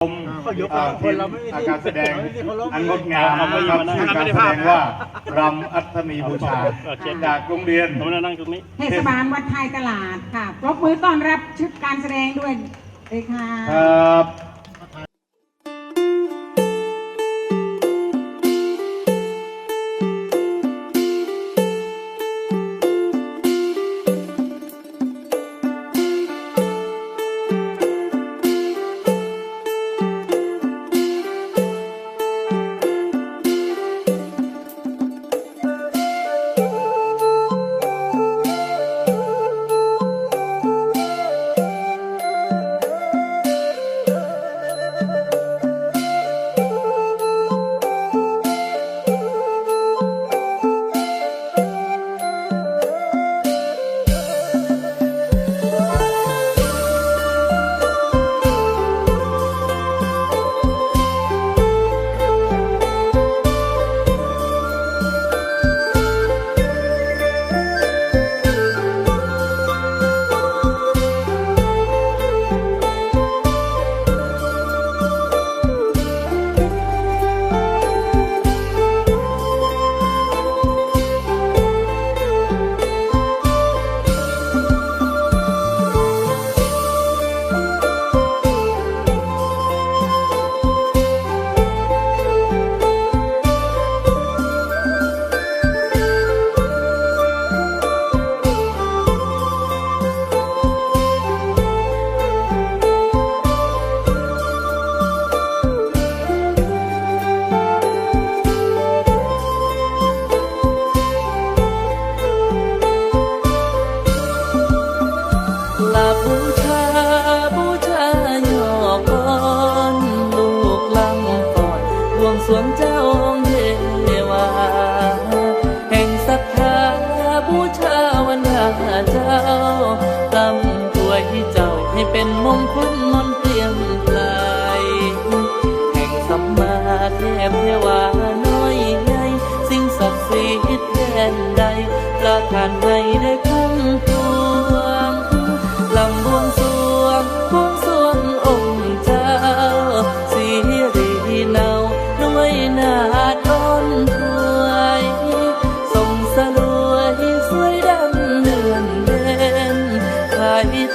อาการแสดงอันงดงามนะครับซึ่งการแสดงว่ารำอัศมีบูชาจากโรงเรียนเทศบาลวัดไทยตลาดค่ะปรบมือต้อนรับชุดการแสดงด้วยเลยค่ะครับสวงเจ้าองค์เทวาแห่งศรัทธาบูชาวันดาเจ้าตำถวยเจ้าให้เป็นมงคลมนเปลี่ยนไกลแห่งสัมมาเทพเทวาน้อยใหญ่สิ่งศักดิ์สิทธิ์แดนใดประทานให้ได้คำทวงลำบวงสรวงบวงสรวงองค์เจ้าสิริเนาด้วยนาดอ่อนถวยส่งสลวยสวยดังเดือนเด่นใคร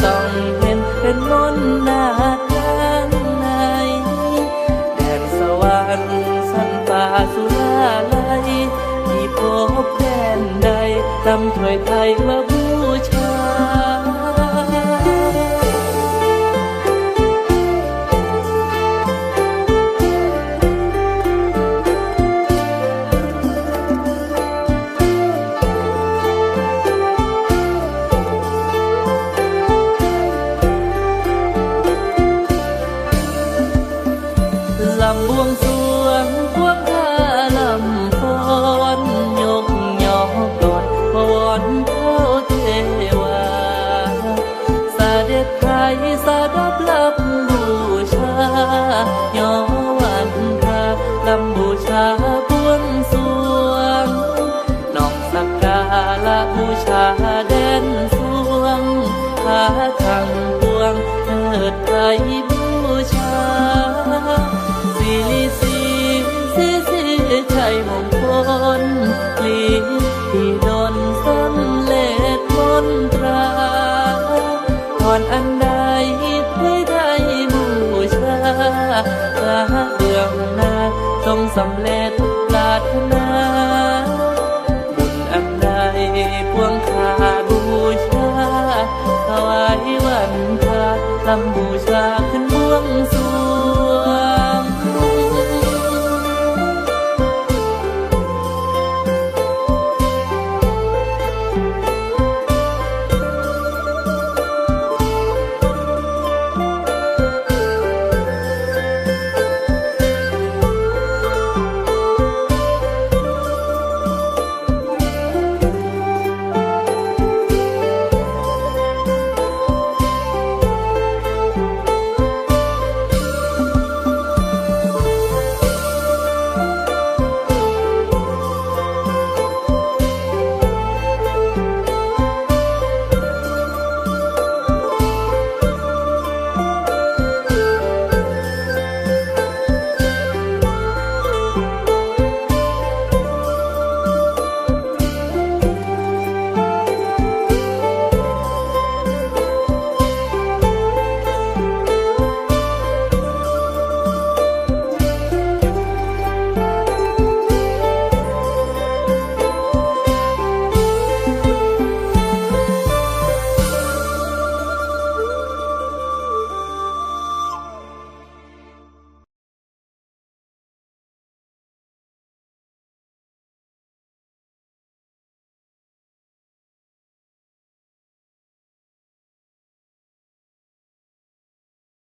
ต้องเห็นเป็นมนต์นาดด้านในแดนสวรรค์สันป่าสุราลัยที่พบแดนใดตำถวยไทยว่าบูชาลำบวงสรวงพวกข้าลำฟ้อนยกย่อก่อนพระวรเท้าเทวาเสด็จไทยสดับลำบูชาย่อวันทาลำบูชาบวงสรวงน้องสักการะบูชาแดนสวงพาทางพวงเถิดไทยบูชาสิชัยมงคลลีที่ดลสำเร็จมนตราพรอันใดให้ได้บูชาพระเบื้องหน้าทรงสำเร็จปรารถนา